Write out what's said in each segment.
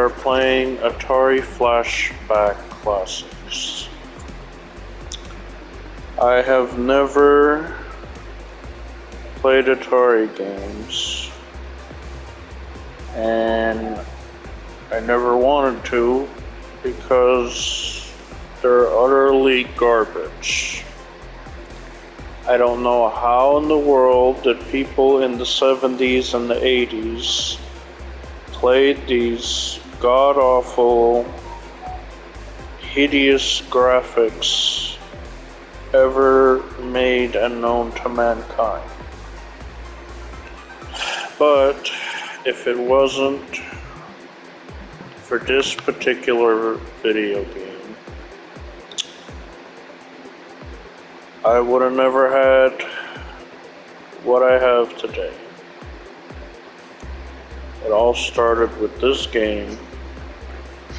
are playing Atari Flashback Classics. I have never played Atari games, and I never wanted to because they're utterly garbage. I don't know how in the world that people in the 70s and the 80s played these god-awful, hideous graphics ever made and known to mankind. But if it wasn't for this particular video game, I would have never had what I have today. It all started with this game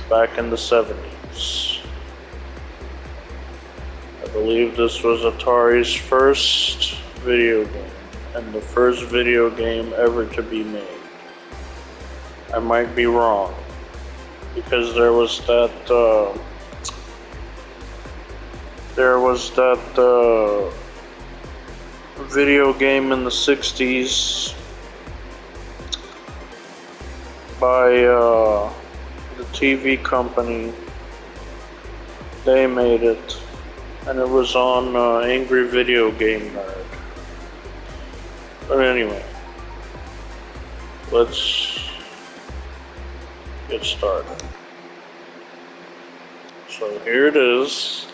back in the 70s. I believe this was Atari's first video game, and the first video game ever to be made. I might be wrong, because there was that video game in the 60s by the TV company. They made it, and it was on Angry Video Game Nerd. But anyway, let's get started. So here it is,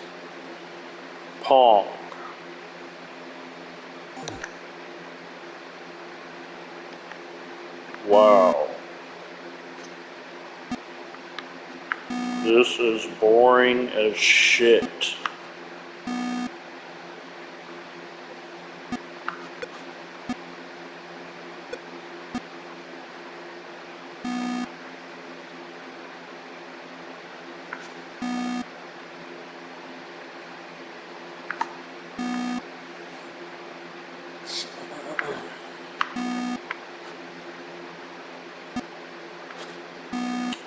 Pong. Wow. This is boring as shit.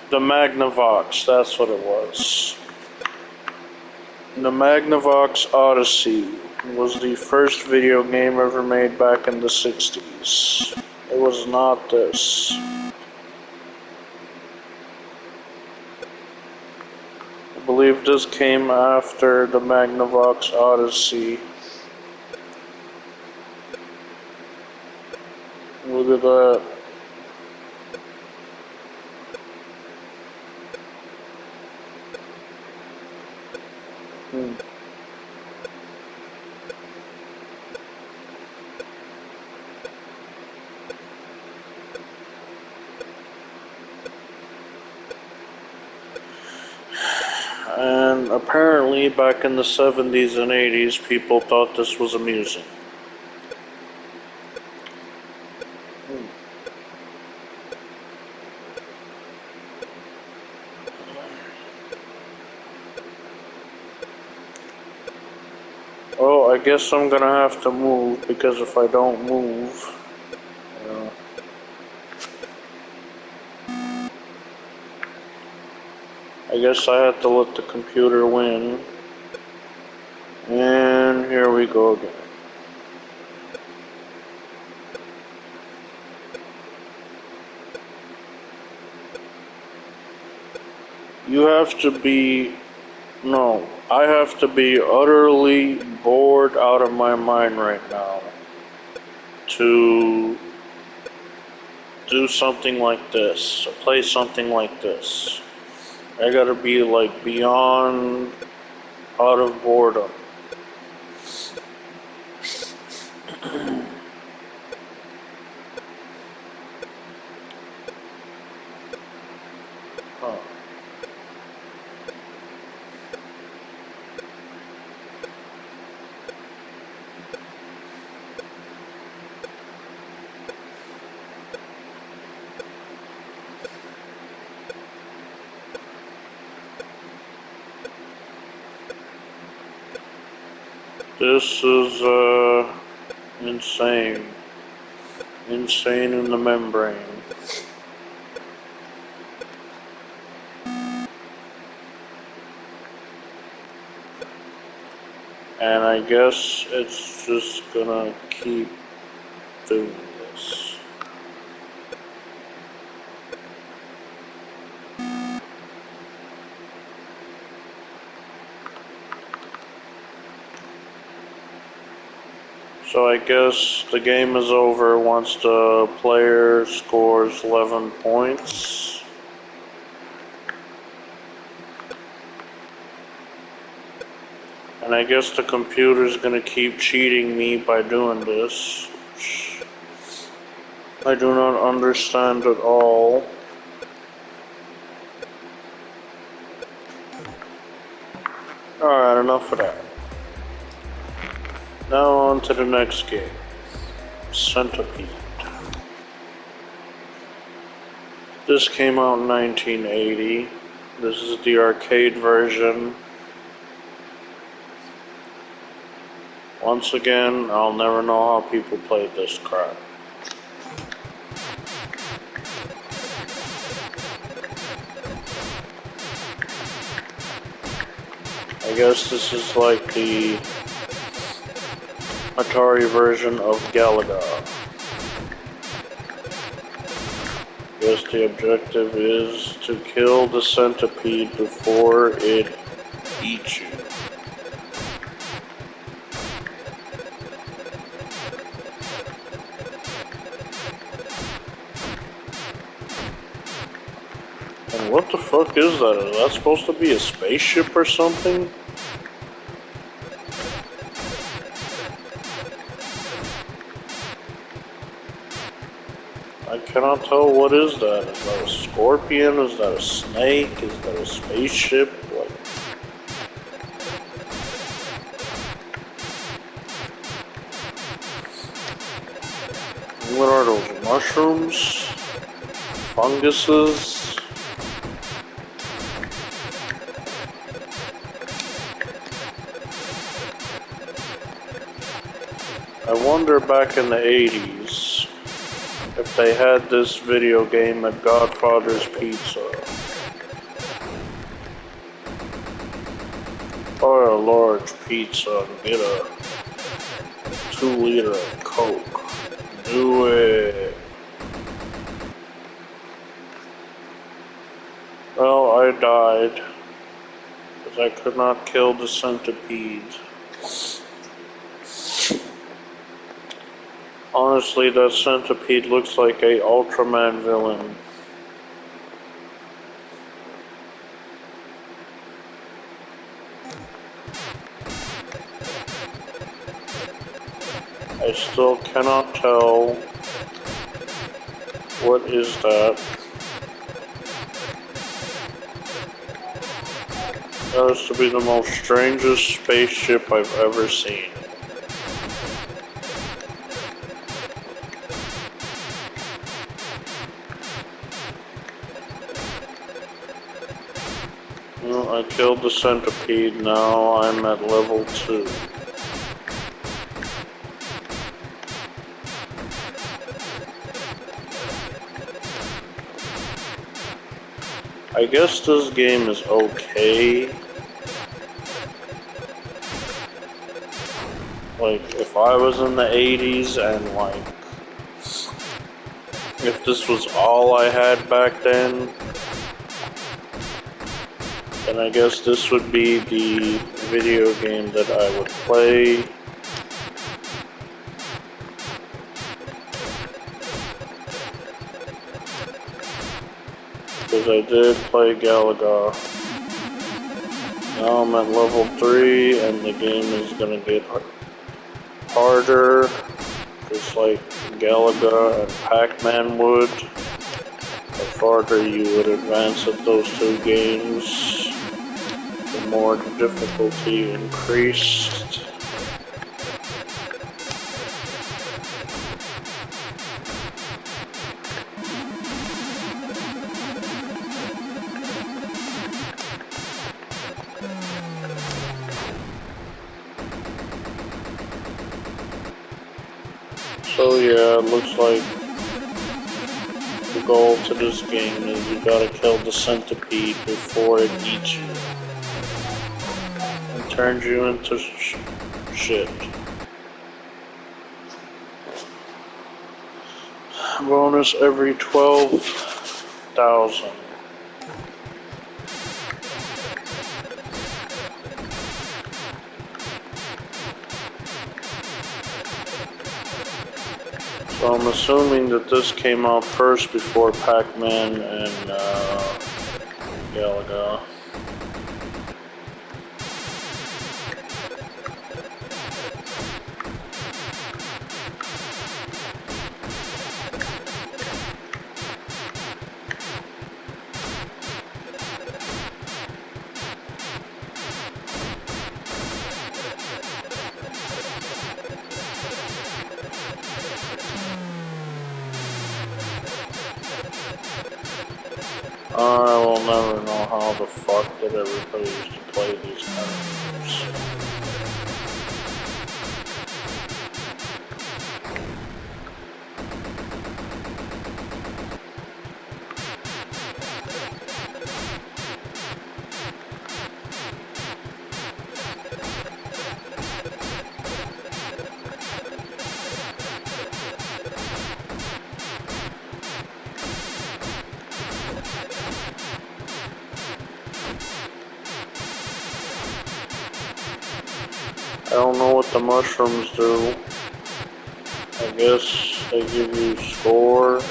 The Magnavox, that's what it was. The Magnavox Odyssey was the first video game ever made back in the 60s. It was not this. I believe this came after the Magnavox Odyssey. Look at that. And apparently back in the 70s and 80s, people thought this was amusing. Oh, I guess I'm gonna have to move, because if I don't move, I guess I have to let the computer win. And here we go again. You have to be... No, I have to be utterly bored out of my mind right now to do something like this, play something like this. I gotta be like beyond out of boredom. Huh. This is insane. Insane in the membrane. And I guess it's just gonna keep doing this. So I guess the game is over once the player scores 11 points. And I guess the computer's gonna keep cheating me by doing this, which I do not understand at all. Alright, enough of that. Now on to the next game. Centipede. This came out in 1980. This is the arcade version. Once again, I'll never know how people played this crap. I guess this is like the Atari version of Galaga. I guess the objective is to kill the centipede before it eats you. And what the fuck is that? Is that supposed to be a spaceship or something? I cannot tell what is that. Is that a scorpion? Is that a snake? Is that a spaceship? Like, what are those? Mushrooms? Funguses? I wonder back in the 80s if they had this video game at Godfather's Pizza. Or a large pizza and get a 2-liter of Coke. Do it. Well, I died because I could not kill the centipede. Honestly, that centipede looks like a Ultraman villain. I still cannot tell what is that. That has to be the most strangest spaceship I've ever seen. Well, I killed the centipede, now I'm at level 2. I guess this game is okay. Like, if I was in the 80s and like, if this was all I had back then I guess this would be the video game that I would play. Because I did play Galaga. Now I'm at level 3 and the game is gonna get harder, just like Galaga and Pac-Man would. The farther you would advance at those two games, the more the difficulty increased. So yeah, it looks like the goal to this game is you gotta kill the centipede before it eats you. And turns you into shit. Bonus every 12,000. So I'm assuming that this came out first before Pac-Man and Galaga. I will never know how the fuck did everybody used to play these kind of games. I don't know what the mushrooms do. I guess they give you score.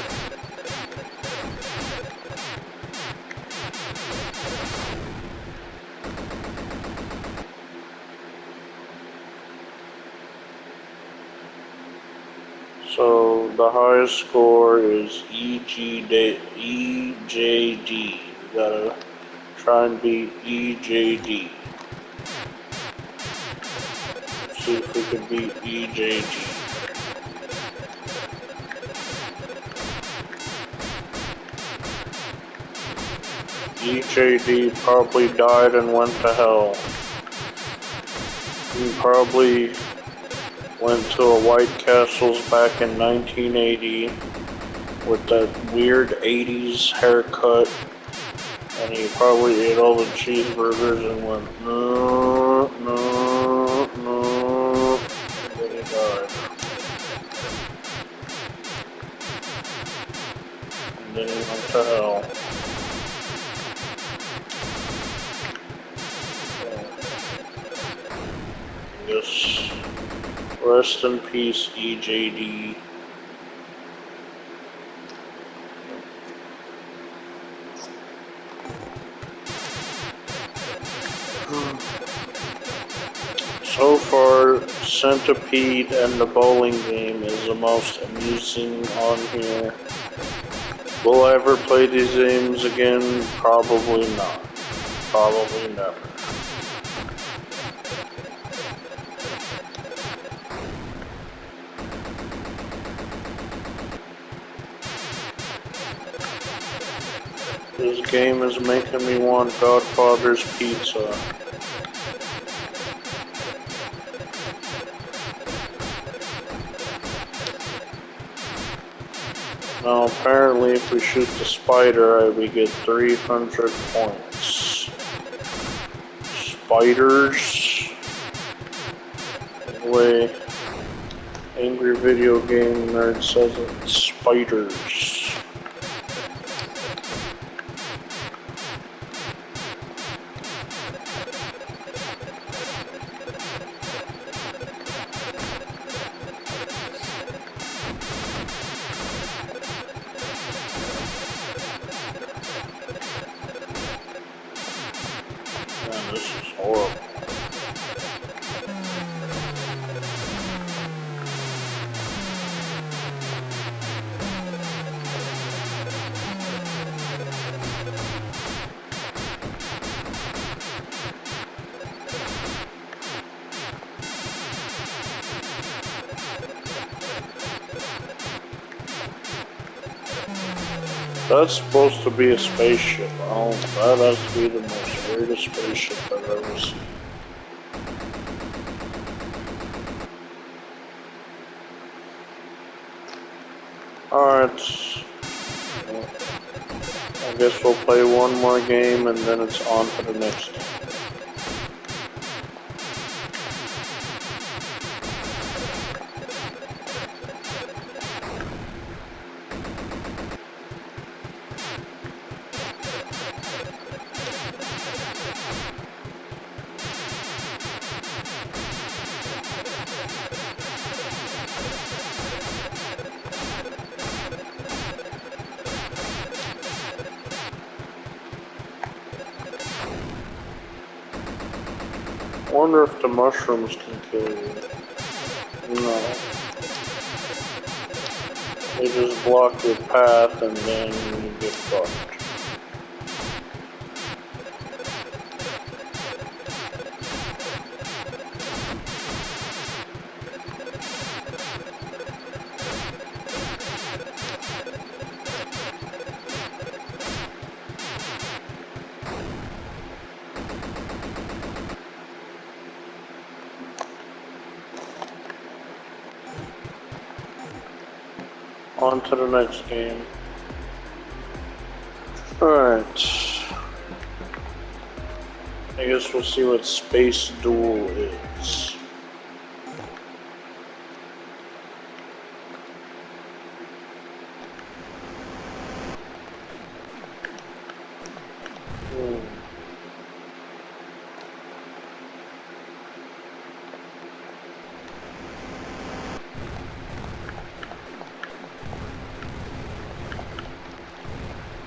So the highest score is EJD. You gotta try and beat EJD. See if we can beat EJD. EJD probably died and went to hell. He probably went to a White Castle's back in 1980 with that weird 80s haircut, and he probably ate all the cheeseburgers and went, no, no, no, and then he died. And then he went to hell. Yes. Rest in peace, EJD. So far, Centipede and the bowling game is the most amusing on here. Will I ever play these games again? Probably not. Probably never. This game is making me want Godfather's Pizza. Now apparently if we shoot the spider, we get 300 points. Spiders. The way Angry Video Game Nerd says it, spiders. Man, this is horrible. That's supposed to be a spaceship. Oh, that has to be the most weirdest spaceship I've ever seen. Alright. I guess we'll play one more game and then it's on to the next game. wonder if the mushrooms can kill you. No. They just block your path and then you get fucked. On to the next game. Alright. I guess we'll see what Space Duel is.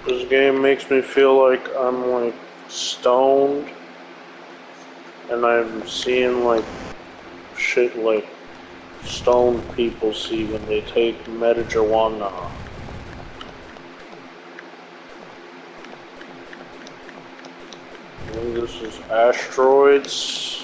This game makes me feel like I'm like stoned and I'm seeing like shit like stoned people see when they take marijuana. I think this is Asteroids.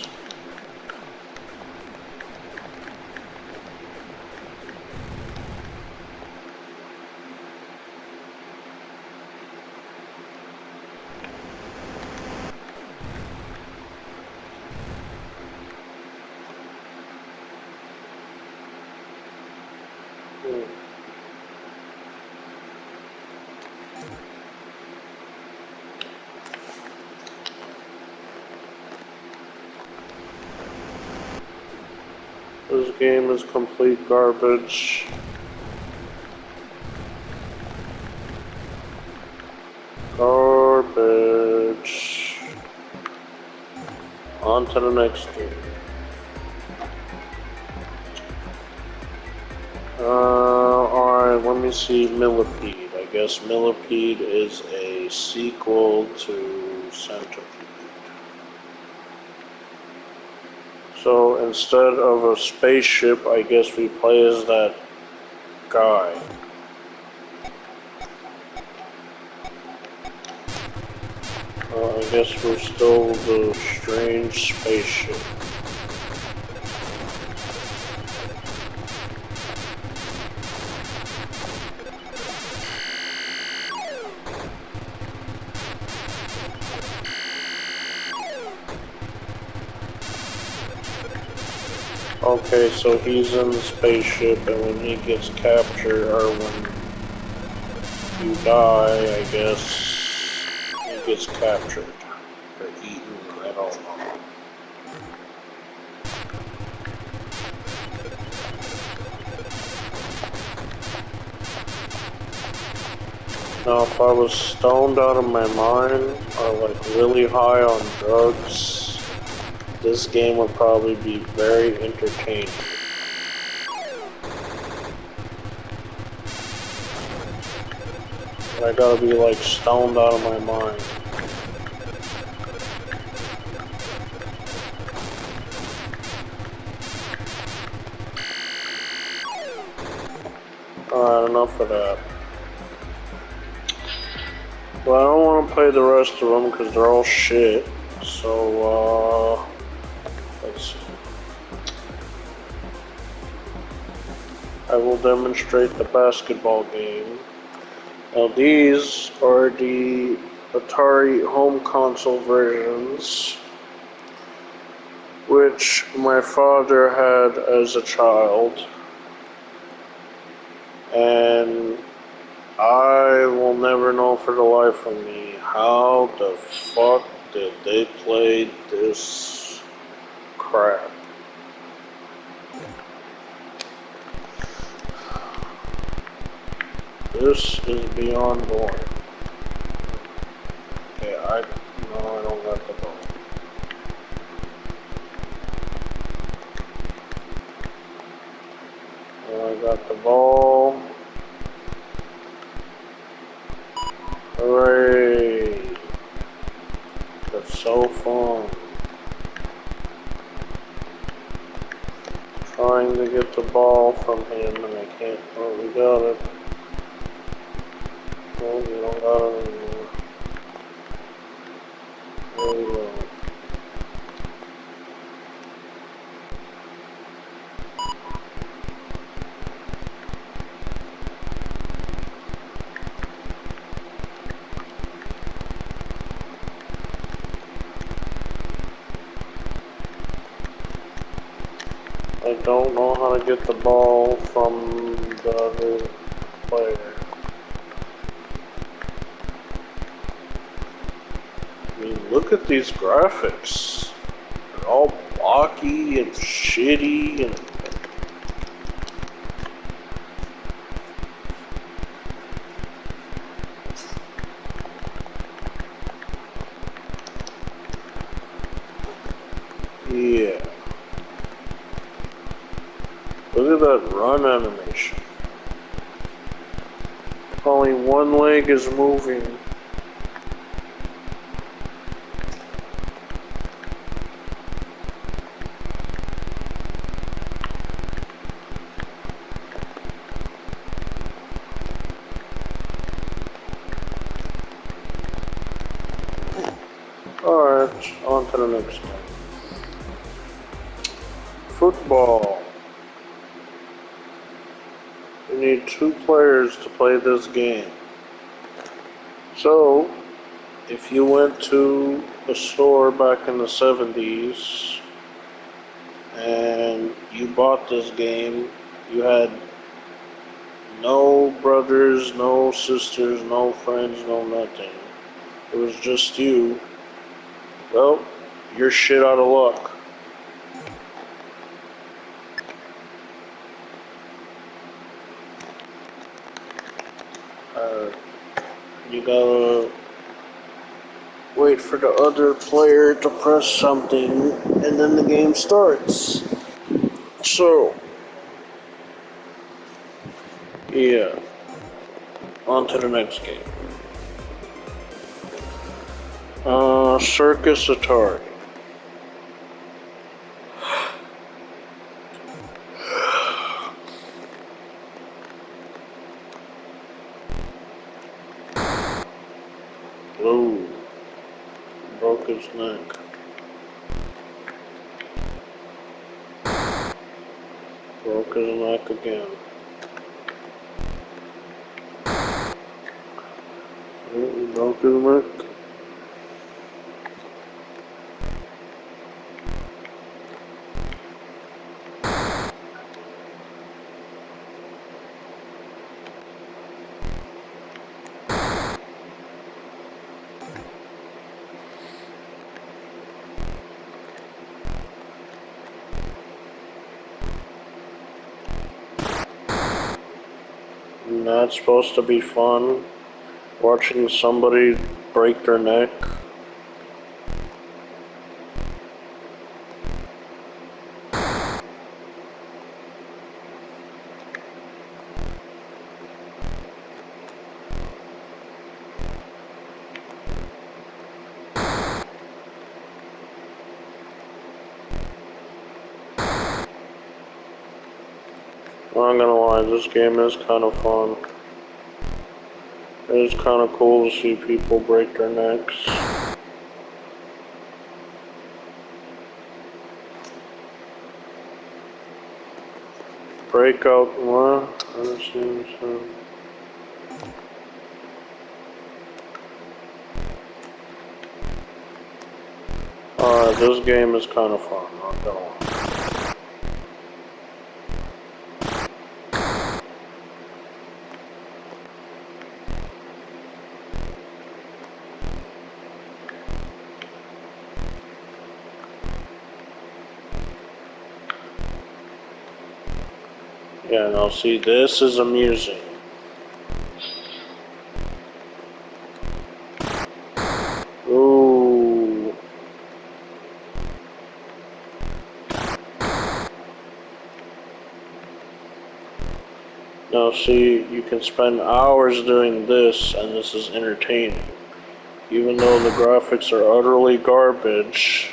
This game is complete garbage. Garbage. On to the next game. Alright, let me see Millipede. I guess Millipede is a sequel to Centipede. So instead of a spaceship, I guess we play as that guy. I guess we're still the strange spaceship. Okay, so he's in the spaceship, and when he gets captured, or when you die, I guess, he gets captured, or eaten, I don't know. Now, if I was stoned out of my mind, or like really high on drugs, this game would probably be very entertaining. But I gotta be like stoned out of my mind. Alright, enough of that. Well, I don't want to play the rest of them because they're all shit. So, let's see. I will demonstrate the basketball game. Now, these are the Atari home console versions, which my father had as a child. And I will never know for the life of me how the fuck did they play this crap. This is beyond boring. Okay, I don't got the ball. I got the ball. Hooray! That's so fun. trying to get the ball from him and I can't. Oh, we got it. Oh, we don't got it anymore. Very well. I don't know how to get the ball from the other player. I mean, look at these graphics. They're all blocky and shitty and... Yeah. Look at that run animation. Only one leg is moving. Alright, on to the next one. Football. You need 2 players to play this game. So, if you went to a store back in the 70s and you bought this game, you had no brothers, no sisters, no friends, no nothing. It was just you. Well, you're shit out of luck. You gotta wait for the other player to press something, and then the game starts. So, yeah, on to the next game. Circus Atari. Ooh, broke his neck. Broke his neck again. Ooh, broke his neck. Not supposed to be fun. Watching somebody break their neck. I'm not gonna lie, this game is kind of fun. It is kind of cool to see people break their necks. Breakout, what? I understand. Alright, this game is kind of fun, not gonna lie. Yeah, now see, this is amusing. Ooh. Now see, you can spend hours doing this, and this is entertaining. Even though the graphics are utterly garbage,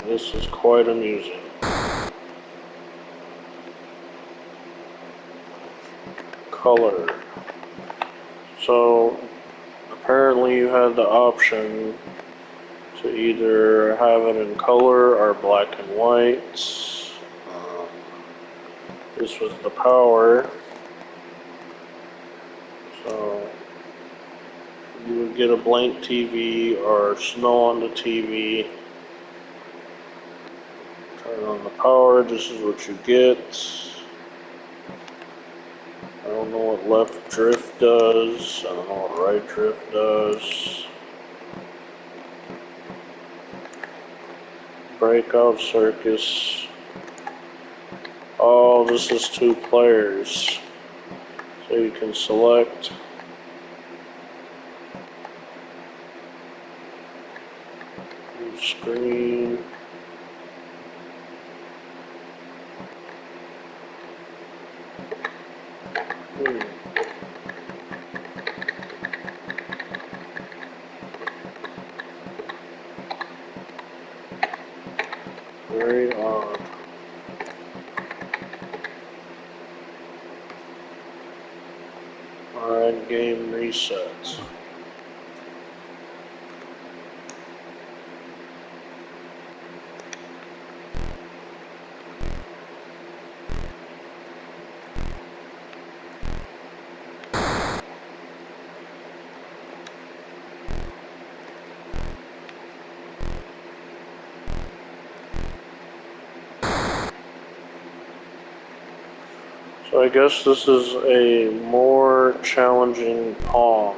it This is quite amusing. Color. So apparently you had the option to either have it in color or black and white. This was the power. So you would get a blank TV or snow on the TV. Turn on the power, this is what you get. I don't know what left drift does. I don't know what right drift does. Breakout circus. Oh, this is 2 players. So you can select. Screen. Very odd. Alright, game resets. So I guess this is a more challenging Pong.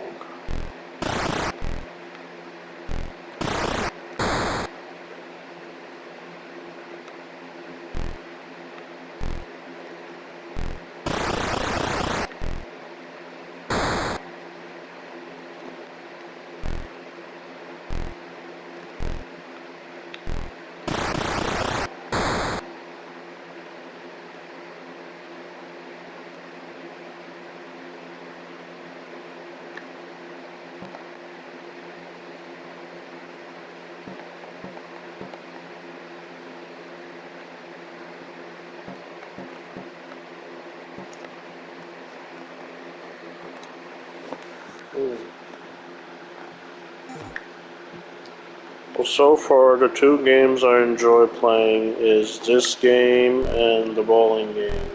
Well, so far the 2 games I enjoy playing is this game and the bowling game.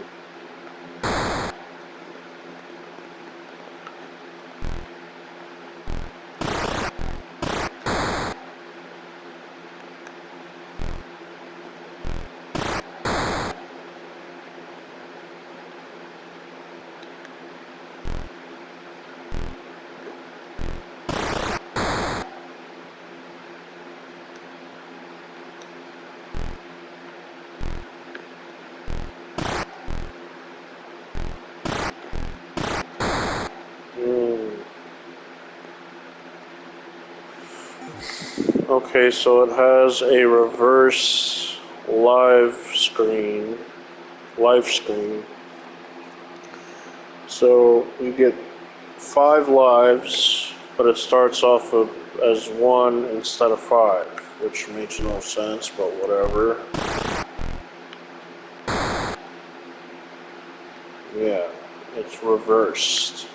Okay, so it has a reverse live screen. So you get 5 lives, but it starts off as 1 instead of 5, which makes no sense, but whatever. Yeah, it's reversed.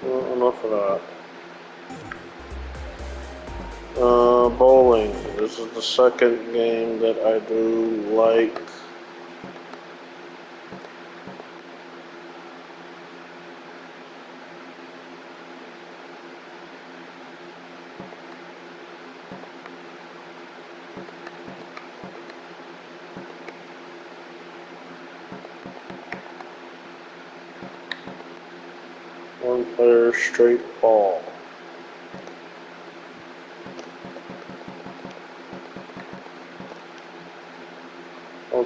Well, enough of that. Bowling. This is the second game that I do like. One player straight ball.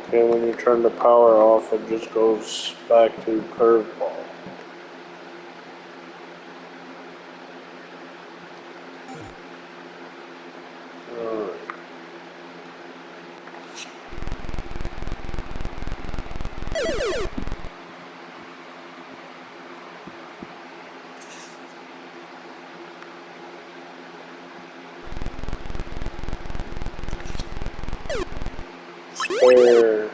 Okay, when you turn the power off, it just goes back to curveball. Alright. Spare.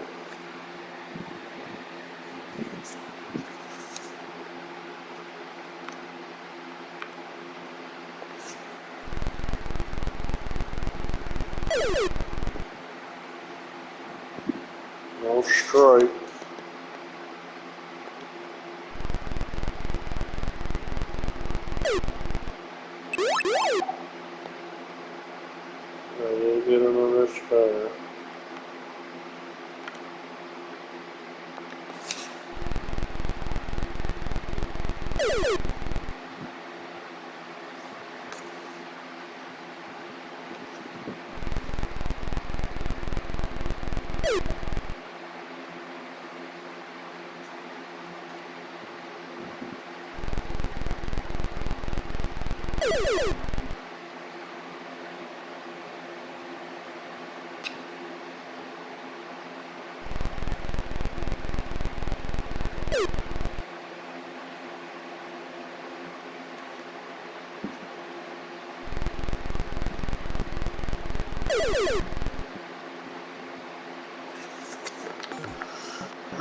No strike. I will get another spare.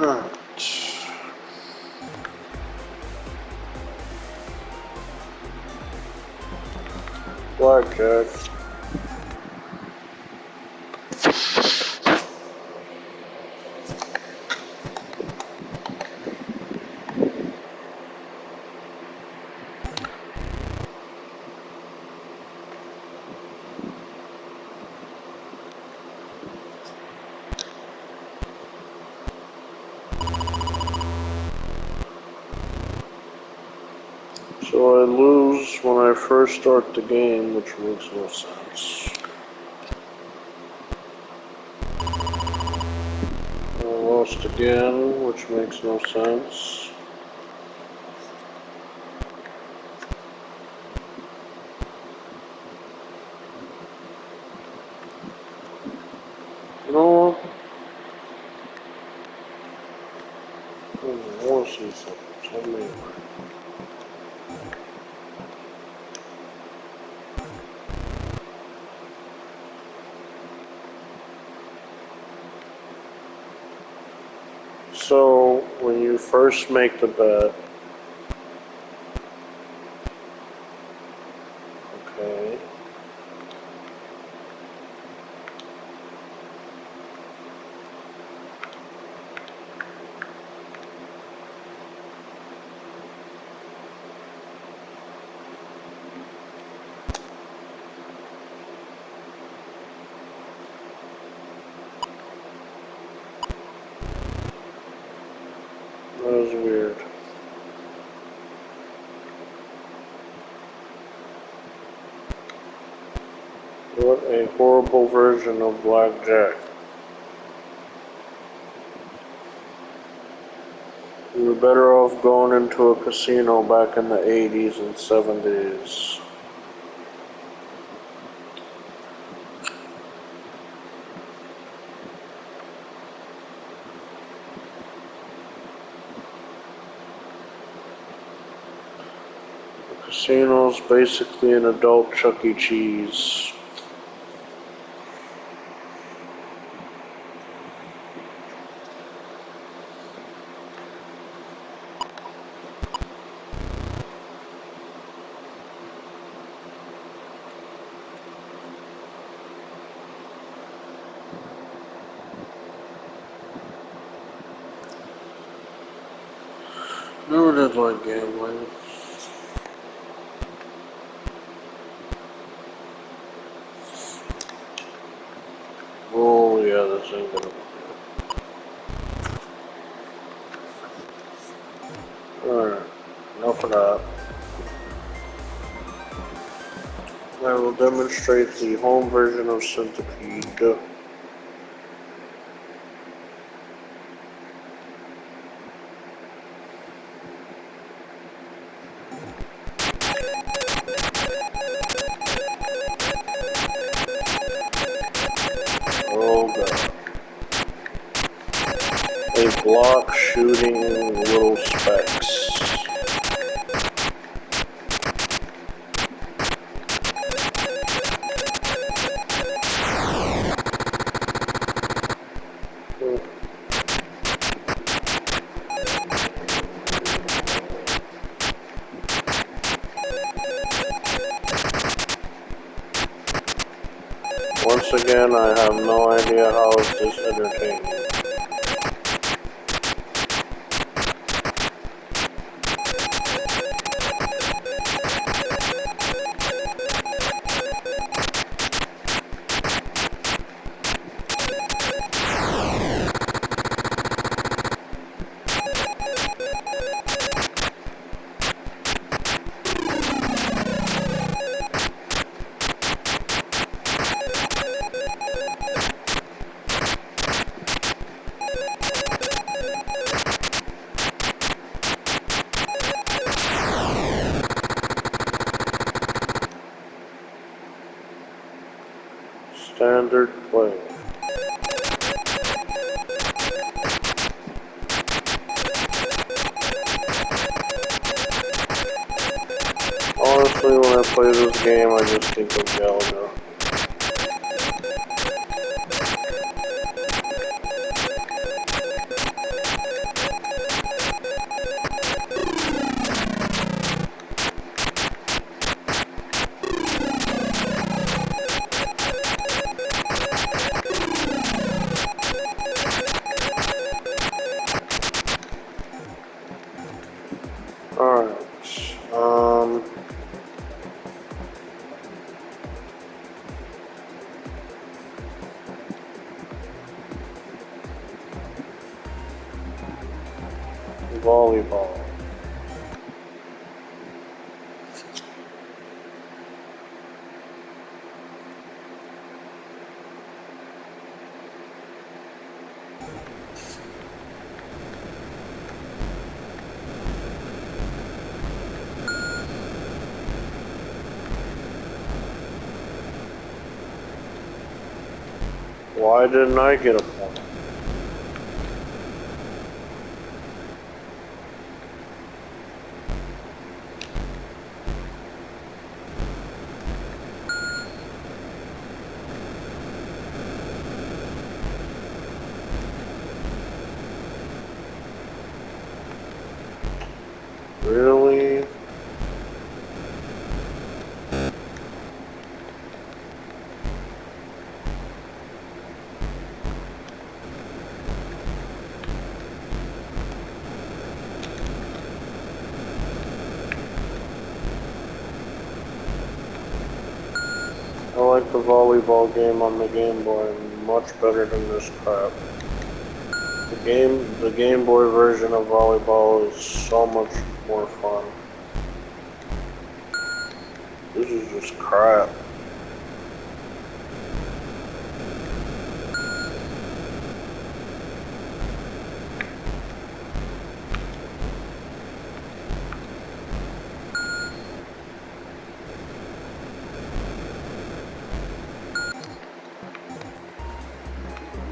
Alright. Blackjack. So I lose when I first start the game, which makes no sense. I lost again, which makes no sense. You know what? I want to see something. Tell me. So, when you first make the bet, okay, that was weird. What a horrible version of blackjack. We were better off going into a casino back in the 80s and 70s. The casino's basically an adult Chuck E. Cheese. Never did like gambling. Oh yeah, this ain't gonna be good. Alright, enough of that. I will demonstrate the home version of Centipede. block shooting little specks. Once again, I have no idea how is this entertaining. Standard play. Honestly, when I play this game, I just think of Galaga. Alright, volleyball. Why didn't I get a point? Really? I like the volleyball game on the Game Boy much better than this crap. The Game Boy version of volleyball is so much more fun. This is just crap.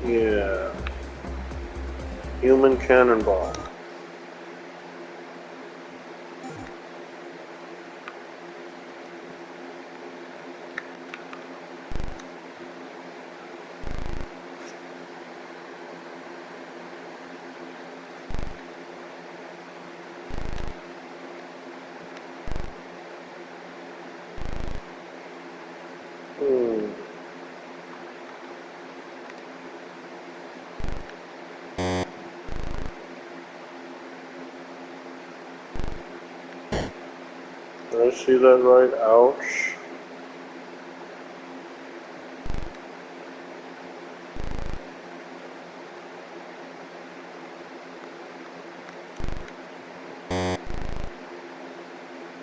Yeah. Human Cannonball. Hmm. Did I see that right? Ouch.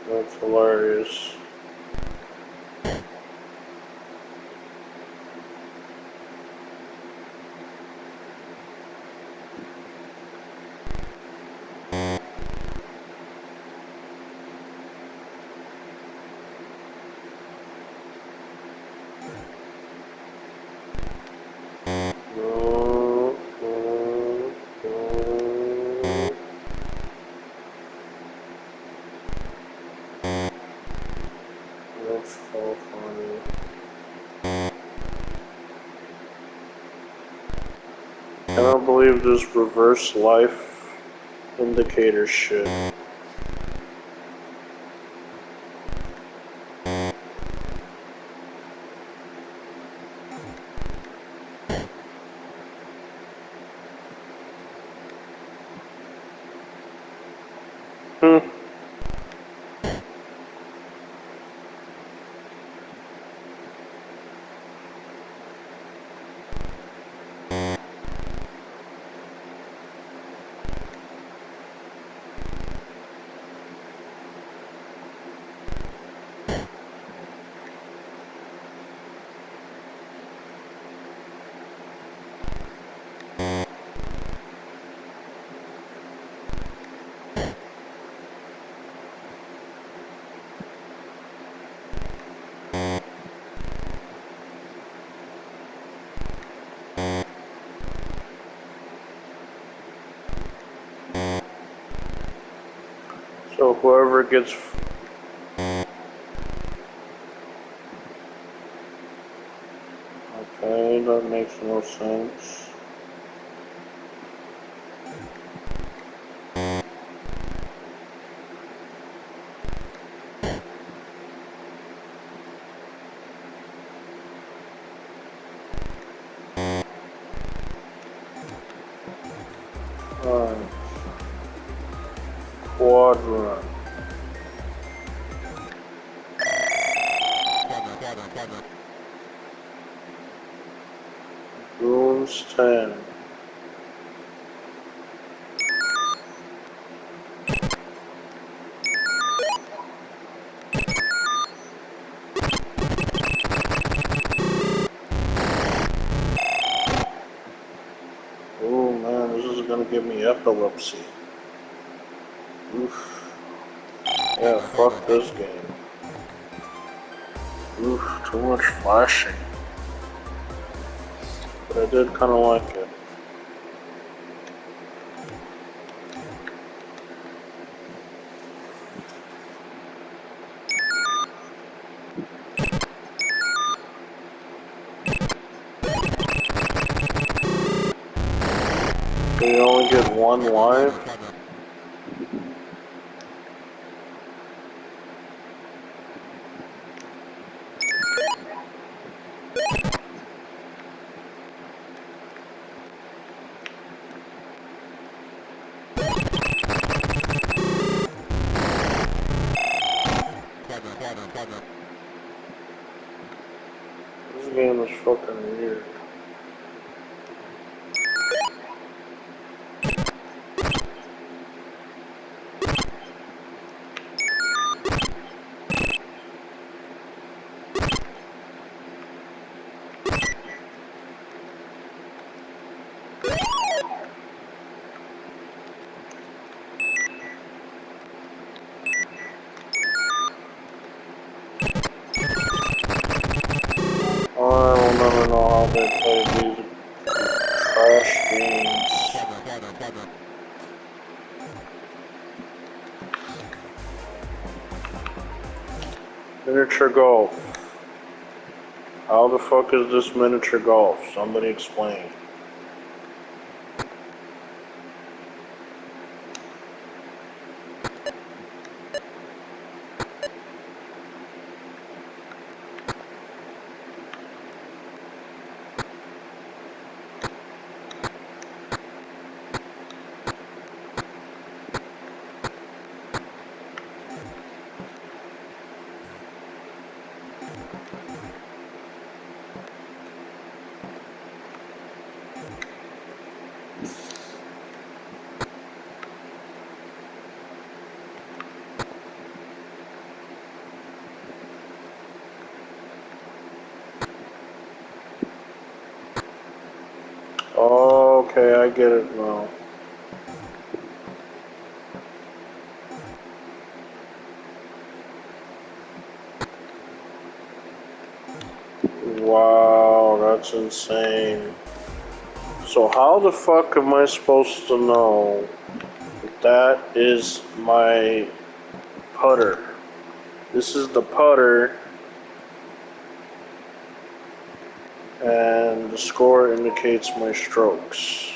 That's hilarious. No, no, no. so funny. I don't believe this reverse life indicator shit. Hmm. So whoever gets... Okay, that makes no sense. Alright. Quadrant. Runes 10. Oh man, this is gonna give me epilepsy. Oof. Yeah, fuck this game. Oof, too much flashing. But I did kinda like it. Do you only get one life? This game is fucking weird. I will never know how they play these trash games. Miniature golf. How the fuck is this miniature golf? Somebody explain. Okay, I get it now. Wow, that's insane. So how the fuck am I supposed to know that is my putter? This is the putter, The score indicates my strokes.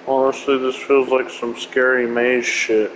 Honestly, this feels like some scary maze shit.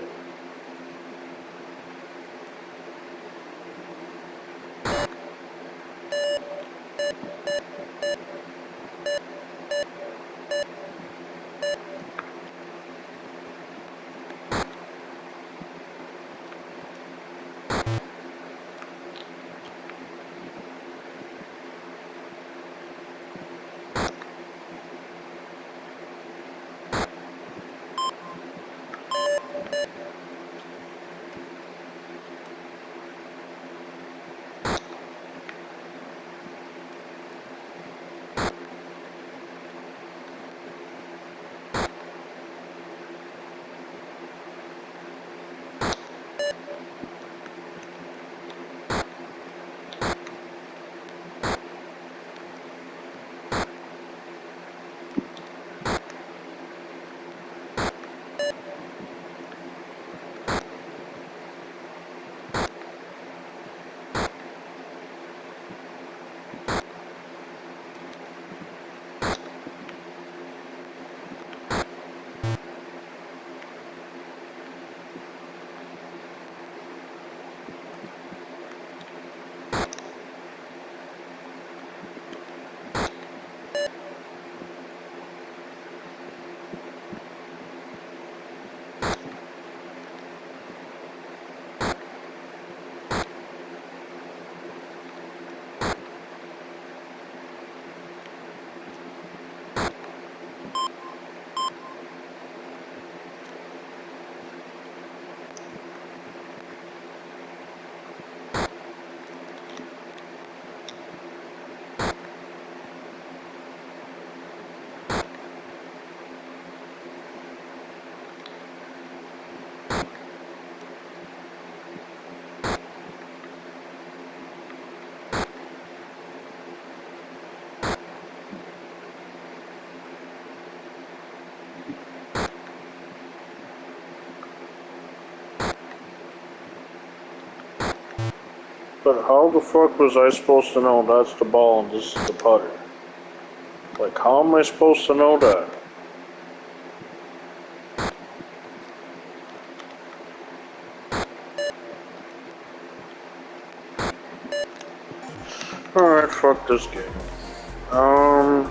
But how the fuck was I supposed to know that's the ball and this is the putter? Like, how am I supposed to know that? Alright, fuck this game. Alright,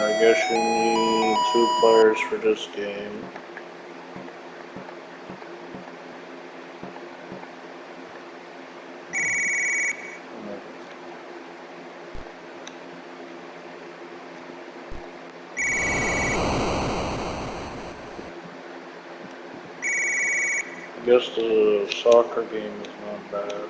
I guess you need 2 players for this game. guess the soccer game is not bad.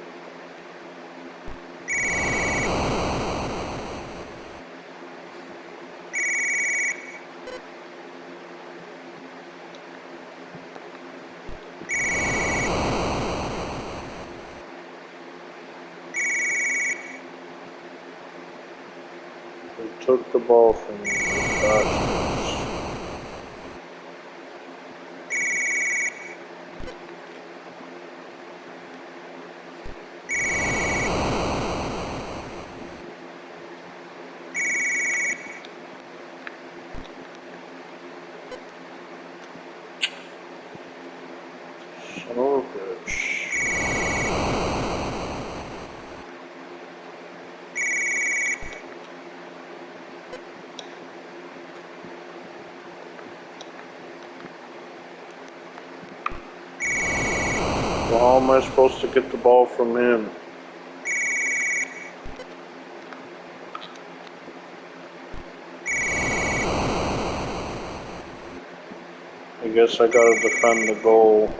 They took the ball from me, the bastards. Son of a bitch. Well, how am I supposed to get the ball from him? I guess I gotta defend the goal.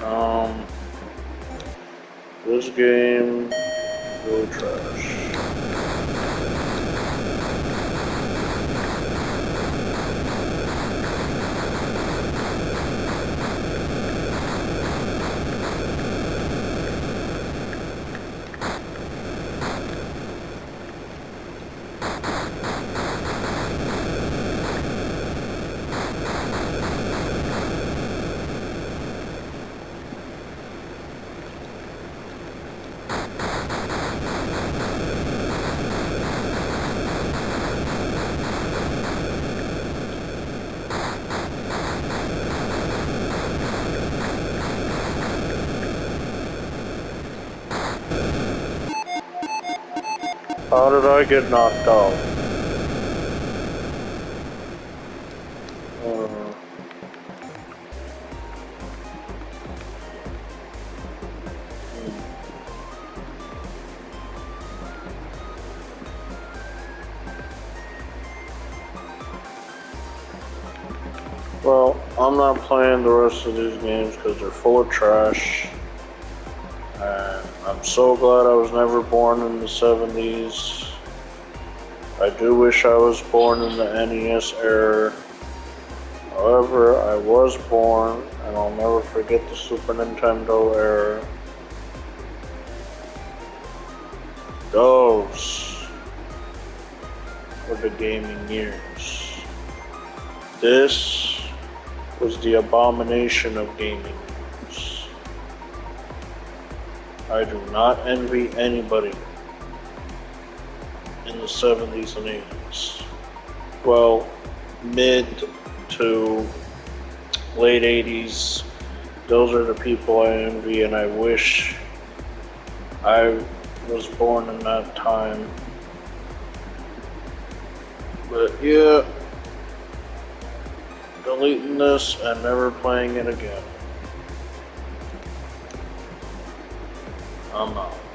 Alright, this game is really trash. How did I get knocked out? Uh, well, I'm not playing the rest of these games because they're full of trash. And I'm so glad I was never born in the 70s. I do wish I was born in the NES era. However, I was born, and I'll never forget the Super Nintendo era. Those were the gaming years. This was the abomination of gaming years. I do not envy anybody in the 70s and 80s. Well, mid to late 80s, those are the people I envy, and I wish I was born in that time. But yeah, deleting this and never playing it again. I'm out.